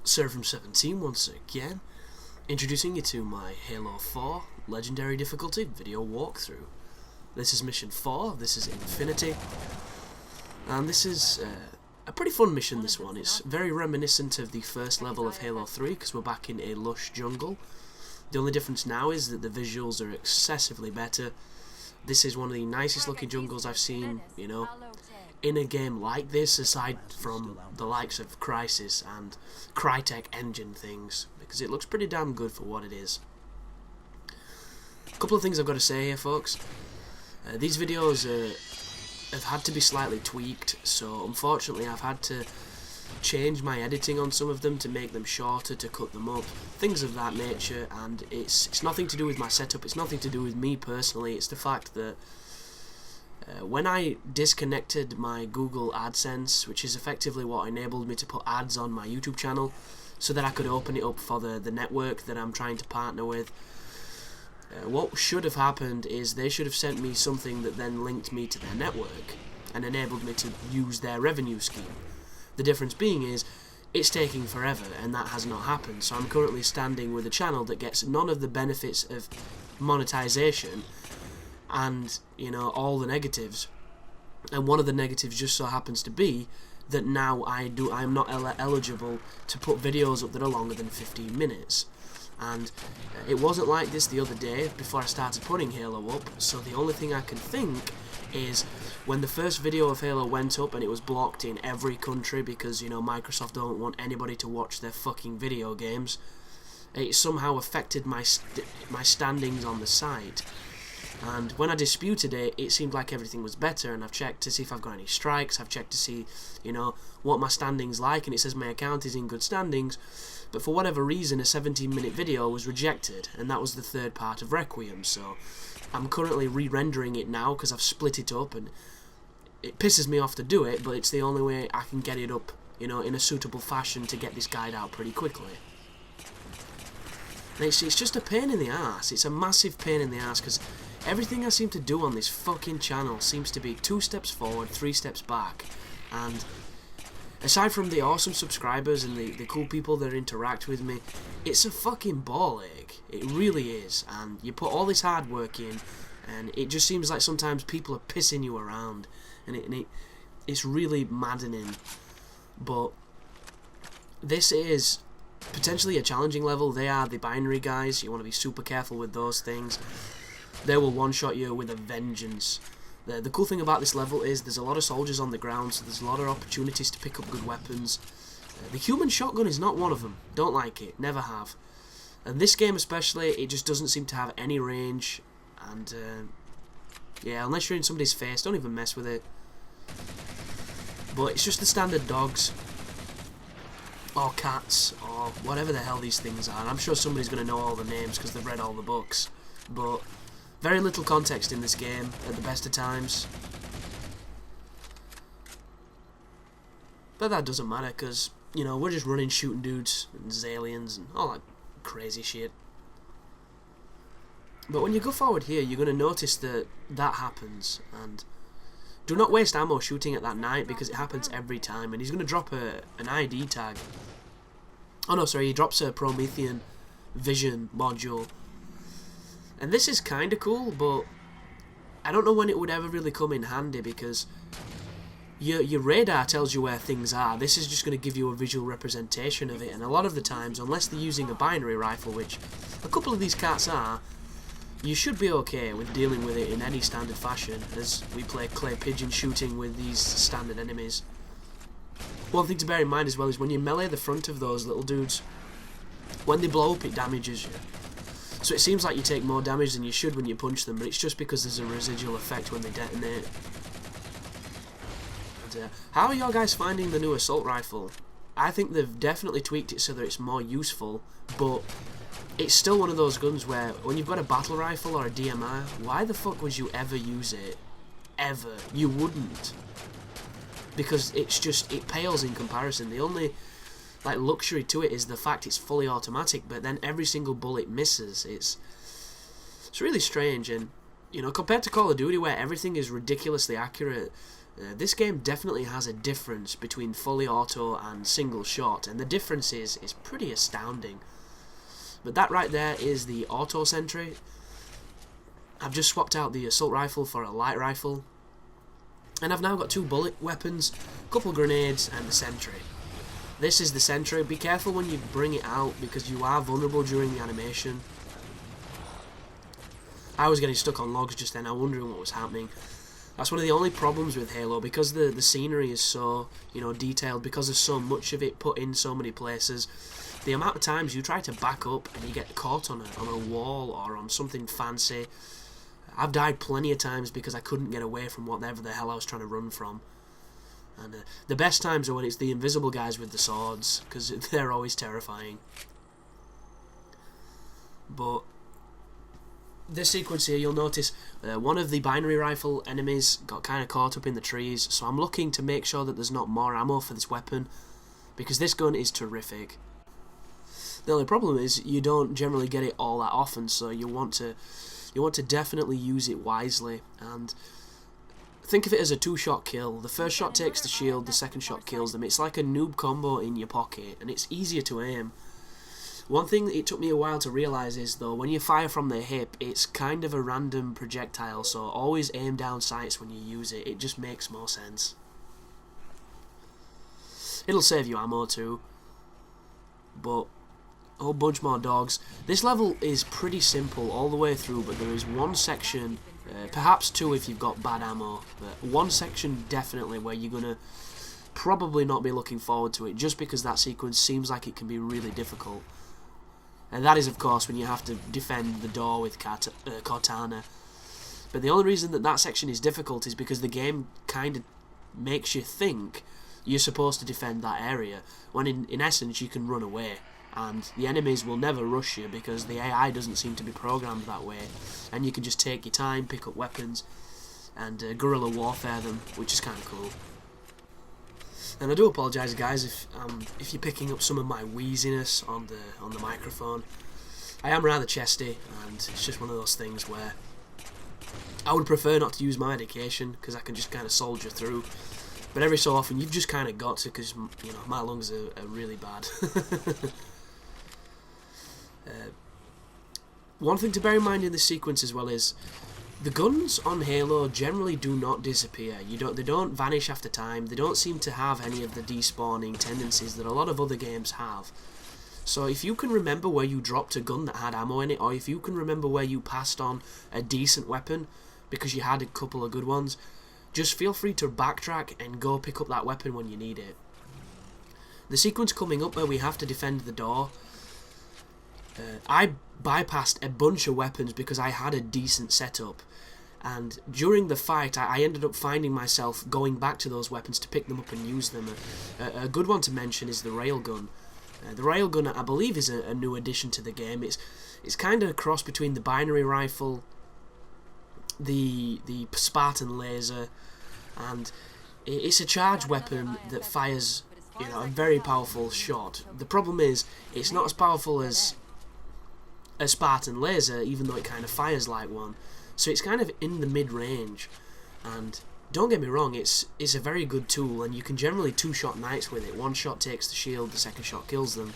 From 17 once again, introducing you to my Halo 4 Legendary Difficulty video walkthrough. This is mission 4, this is Infinity, and this is a pretty fun mission, this one. It's very reminiscent of the first level of Halo 3, because we're back in a lush jungle. The only difference now is that the visuals are excessively better. This is one of the nicest looking jungles I've seen, in a game like this, aside from the likes of Crysis and Crytek engine things, because it looks pretty damn good for what it is. A couple of things I've got to say here, folks. These videos have had to be slightly tweaked, so unfortunately I've had to change my editing on some of them to make them shorter, to cut them up, things of that nature, and it's nothing to do with my setup, it's nothing to do with me personally, it's the fact that when I disconnected my Google AdSense, which is effectively what enabled me to put ads on my YouTube channel so that I could open it up for the network that I'm trying to partner with, what should have happened is they should have sent me something that then linked me to their network and enabled me to use their revenue scheme. The difference being is it's taking forever, and that has not happened, so I'm currently standing with a channel that gets none of the benefits of monetization and all the negatives, and one of the negatives just so happens to be that now I'm not eligible to put videos up that are longer than 15 minutes. And it wasn't like this the other day before I started putting Halo up, so the only thing I can think is when the first video of Halo went up and it was blocked in every country because Microsoft don't want anybody to watch their fucking video games, it somehow affected my standings on the site. And when I disputed it, it seemed like everything was better, and I've checked to see if I've got any strikes, I've checked to see, what my standings like, and it says my account is in good standings, but for whatever reason a 17-minute video was rejected, and that was the third part of Requiem, so I'm currently re-rendering it now because I've split it up, and it pisses me off to do it, but it's the only way I can get it up, in a suitable fashion to get this guide out pretty quickly. And it's just a pain in the ass. It's a massive pain in the ass because everything I seem to do on this fucking channel seems to be 2 steps forward, 3 steps back. And aside from the awesome subscribers and the cool people that interact with me, it's a fucking ball ache. It really is. And you put all this hard work in, and it just seems like sometimes people are pissing you around. And it's really maddening. But this is potentially a challenging level. They are the binary guys. You want to be super careful with those things. They will one-shot you with a vengeance. The cool thing about this level is there's a lot of soldiers on the ground, so there's a lot of opportunities to pick up good weapons. The human shotgun is not one of them. Don't like it. Never have. And this game especially, it just doesn't seem to have any range. And, yeah, unless you're in somebody's face, don't even mess with it. But it's just the standard dogs, or cats, or whatever the hell these things are. And I'm sure somebody's going to know all the names because they've read all the books. But very little context in this game at the best of times. But that doesn't matter because, we're just running shooting dudes and aliens and all that crazy shit. But when you go forward here, you're going to notice that happens. And do not waste ammo shooting at that knight because it happens every time. And he's going to drop an ID tag. Oh no, sorry, he drops a Promethean vision module. And this is kind of cool, but I don't know when it would ever really come in handy because your radar tells you where things are. This is just going to give you a visual representation of it, and a lot of the times, unless they're using a binary rifle, which a couple of these cats are, you should be okay with dealing with it in any standard fashion, as we play clay pigeon shooting with these standard enemies. One thing to bear in mind as well is when you melee the front of those little dudes, when they blow up it damages you. So it seems like you take more damage than you should when you punch them, but it's just because there's a residual effect when they detonate. And, how are y'all guys finding the new assault rifle? I think they've definitely tweaked it so that it's more useful, but it's still one of those guns where when you've got a battle rifle or a DMR, why the fuck would you ever use it? Ever. You wouldn't. Because it pales in comparison. The only luxury to it is the fact it's fully automatic, but then every single bullet misses. It's really strange, and compared to Call of Duty where everything is ridiculously accurate, This game definitely has a difference between fully auto and single shot, and the difference is pretty astounding. But that right there is the auto sentry. I've just swapped out the assault rifle for a light rifle, and I've now got 2 bullet weapons, a couple grenades, and the sentry. This is the sentry. Be careful when you bring it out because you are vulnerable during the animation. I was getting stuck on logs just then. I was wondering what was happening. That's one of the only problems with Halo, because the scenery is so, you know, detailed, because there's so much of it put in so many places. The amount of times you try to back up and you get caught on a wall or on something fancy. I've died plenty of times because I couldn't get away from whatever the hell I was trying to run from. And the best times are when it's the invisible guys with the swords, because they're always terrifying. But this sequence here, you'll notice one of the binary rifle enemies got kind of caught up in the trees, so I'm looking to make sure that there's not more ammo for this weapon, because this gun is terrific. The only problem is you don't generally get it all that often, so you want to definitely use it wisely. And think of it as a 2-shot kill. The first shot takes the shield, the second shot kills them. It's like a noob combo in your pocket, and it's easier to aim. One thing that it took me a while to realise is, though, when you fire from the hip, it's kind of a random projectile, so always aim down sights when you use it. It just makes more sense. It'll save you ammo too, but a whole bunch more dogs. This level is pretty simple all the way through, but there is one section, perhaps 2 if you've got bad ammo, but one section definitely where you're going to probably not be looking forward to it, just because that sequence seems like it can be really difficult. And that is, of course, when you have to defend the door with Cortana. But the only reason that section is difficult is because the game kind of makes you think you're supposed to defend that area, when in essence you can run away. And the enemies will never rush you because the AI doesn't seem to be programmed that way. And you can just take your time, pick up weapons, and guerrilla warfare them, which is kind of cool. And I do apologise, guys, if you're picking up some of my wheeziness on the microphone. I am rather chesty, and it's just one of those things where I would prefer not to use my medication because I can just kind of soldier through. But every so often, you've just kind of got to, because you know my lungs are really bad. One thing to bear in mind in this sequence as well is the guns on Halo generally do not disappear. They don't vanish after time. They don't seem to have any of the despawning tendencies that a lot of other games have. So if you can remember where you dropped a gun that had ammo in it, or if you can remember where you passed on a decent weapon because you had a couple of good ones, just feel free to backtrack and go pick up that weapon when you need it. The sequence coming up where we have to defend the door, I bypassed a bunch of weapons because I had a decent setup, and during the fight I ended up finding myself going back to those weapons to pick them up and use them. A good one to mention is the railgun. The railgun, I believe, is a new addition to the game. It's kind of a cross between the binary rifle, the Spartan laser, and it's a charge weapon that fires, you know, a very powerful shot. The problem is it's not as powerful as a Spartan laser, even though it kind of fires like one. So it's kind of in the mid-range, and don't get me wrong, it's a very good tool, and you can generally 2-shot knights with it. One shot takes the shield, the second shot kills them.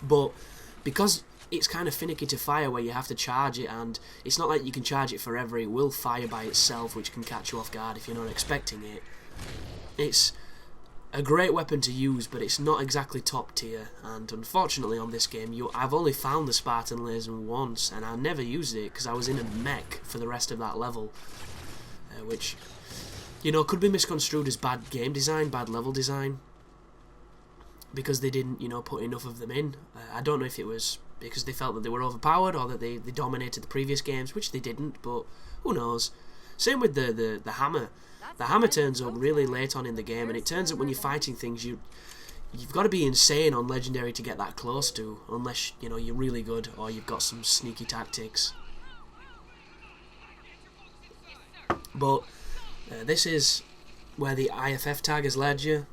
But because it's kind of finicky to fire where you have to charge it, and it's not like you can charge it forever, it will fire by itself, which can catch you off guard if you're not expecting it. It's a great weapon to use, but it's not exactly top tier, and unfortunately on this game I've only found the Spartan laser once, and I never used it because I was in a mech for the rest of that level, which, you know, could be misconstrued as bad game design, bad level design, because they didn't, you know, put enough of them in. I don't know if it was because they felt that they were overpowered or that they dominated the previous games, which they didn't, but who knows. Same with the hammer. The hammer turns up really late on in the game, and it turns up when you're fighting things you've got to be insane on Legendary to get that close to, unless, you know, you're really good or you've got some sneaky tactics. But this is where the IFF tag has led you.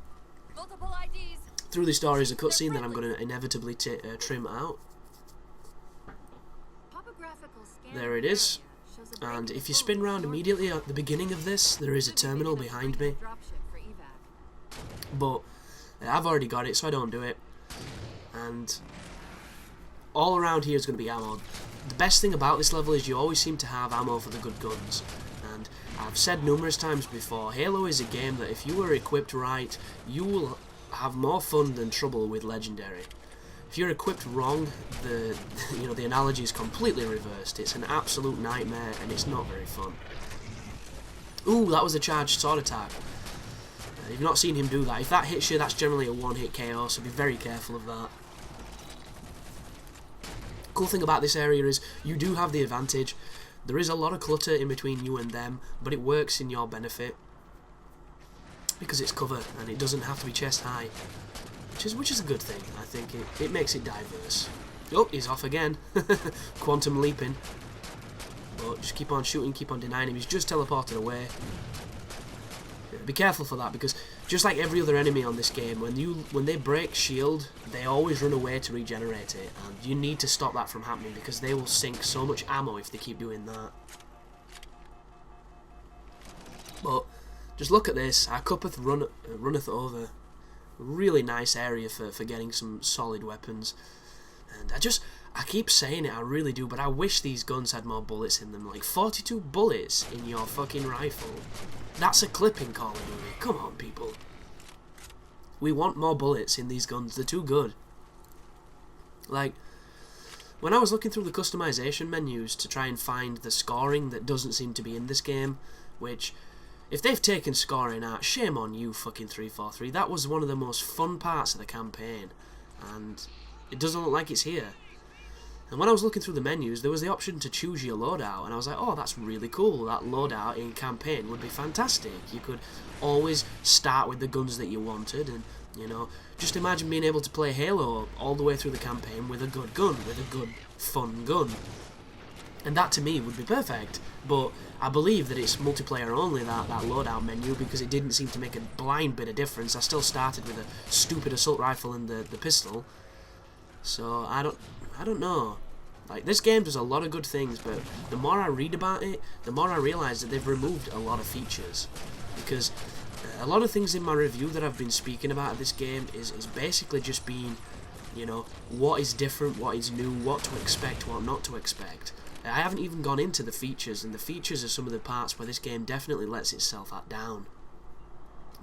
Through the story is a cutscene that I'm going to inevitably trim out. There it is. And if you spin round immediately at the beginning of this, there is a terminal behind me. But I've already got it, so I don't do it. And all around here is going to be ammo. The best thing about this level is you always seem to have ammo for the good guns. And I've said numerous times before, Halo is a game that if you are equipped right, you will have more fun than trouble with Legendary. If you're equipped wrong, the analogy is completely reversed. It's an absolute nightmare, and it's not very fun. Ooh, that was a charged sword attack. You've not seen him do that. If that hits you, that's generally a one-hit KO, so be very careful of that. Cool thing about this area is you do have the advantage. There is a lot of clutter in between you and them, but it works in your benefit because it's cover and it doesn't have to be chest high, which is a good thing. I think it makes it diverse. Oh, he's off again. Quantum leaping. But just keep on shooting, keep on denying him. He's just teleported away. Be careful for that, because just like every other enemy on this game, when they break shield, they always run away to regenerate it, and you need to stop that from happening because they will sink so much ammo if they keep doing that. But just look at this. Our cuppeth runneth over. Really nice area for getting some solid weapons. And I keep saying it, I really do, but I wish these guns had more bullets in them. Like 42 bullets in your fucking rifle. That's a clip in Call of Duty. Come on, people. We want more bullets in these guns. They're too good. Like, when I was looking through the customization menus to try and find the scoring that doesn't seem to be in this game, which, if they've taken scoring out, shame on you, fucking 343. That was one of the most fun parts of the campaign, and it doesn't look like it's here. And when I was looking through the menus, there was the option to choose your loadout, and I was like, oh, that's really cool. That loadout in campaign would be fantastic. You could always start with the guns that you wanted, and, you know, just imagine being able to play Halo all the way through the campaign with a good gun, with a good, fun gun. And that, to me, would be perfect. But I believe that it's multiplayer only, that loadout menu, because it didn't seem to make a blind bit of difference. I still started with a stupid assault rifle and the pistol. So, I don't know. Like, this game does a lot of good things, but the more I read about it, the more I realise that they've removed a lot of features. Because a lot of things in my review that I've been speaking about of this game is basically just being, you know, what is different, what is new, what to expect, what not to expect. I haven't even gone into the features, and the features are some of the parts where this game definitely lets itself down.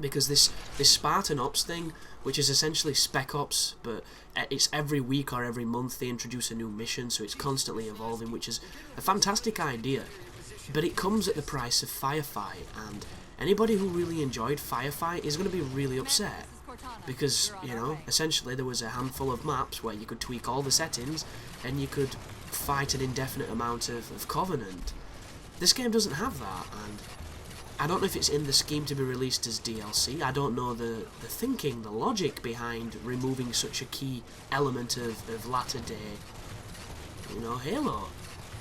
Because this Spartan Ops thing, which is essentially Spec Ops, but it's every week or every month they introduce a new mission, so it's constantly evolving, which is a fantastic idea. But it comes at the price of Firefight, and anybody who really enjoyed Firefight is going to be really upset. Because, you know, essentially there was a handful of maps where you could tweak all the settings, and you could fight an indefinite amount of Covenant. This game doesn't have that, and I don't know if it's in the scheme to be released as DLC. I don't know the thinking, the logic behind removing such a key element of latter day, you know, Halo.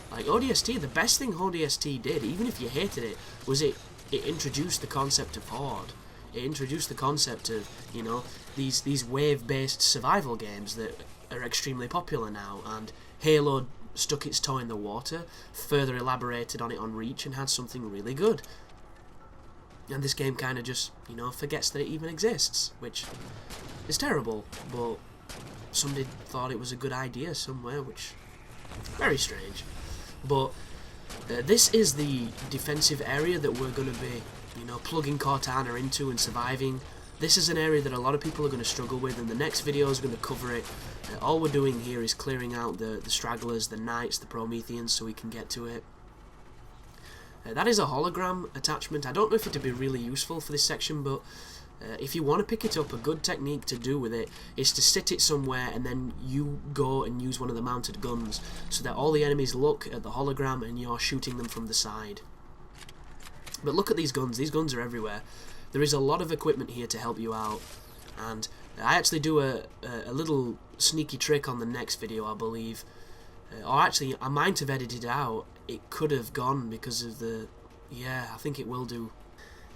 Like, ODST, the best thing ODST did, even if you hated it, was it introduced the concept of Horde. It introduced the concept of, you know, these wave-based survival games that are extremely popular now, and Halo stuck its toe in the water, further elaborated on it on Reach, and had something really good. And this game kind of just, you know, forgets that it even exists, which is terrible, but somebody thought it was a good idea somewhere, which is very strange. But this is the defensive area that we're going to be, you know, plugging Cortana into and surviving. This is an area that a lot of people are going to struggle with, and the next video is going to cover it. All we're doing here is clearing out the stragglers, the knights, the Prometheans, so we can get to it. That is a hologram attachment. I don't know if it would be really useful for this section, but if you want to pick it up, a good technique to do with it is to sit it somewhere and then you go and use one of the mounted guns so that all the enemies look at the hologram and you're shooting them from the side. But look at these guns. These guns are everywhere. There is a lot of equipment here to help you out, and I actually do a little sneaky trick on the next video, I believe. Or actually, I might have edited it out. It could have gone because of the... Yeah, I think it will do.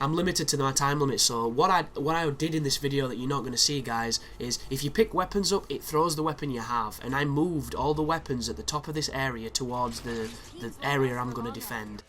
I'm limited to my time limit, so what I did in this video that you're not going to see, guys, is if you pick weapons up, it throws the weapon you have, and I moved all the weapons at the top of this area towards the area I'm going to defend.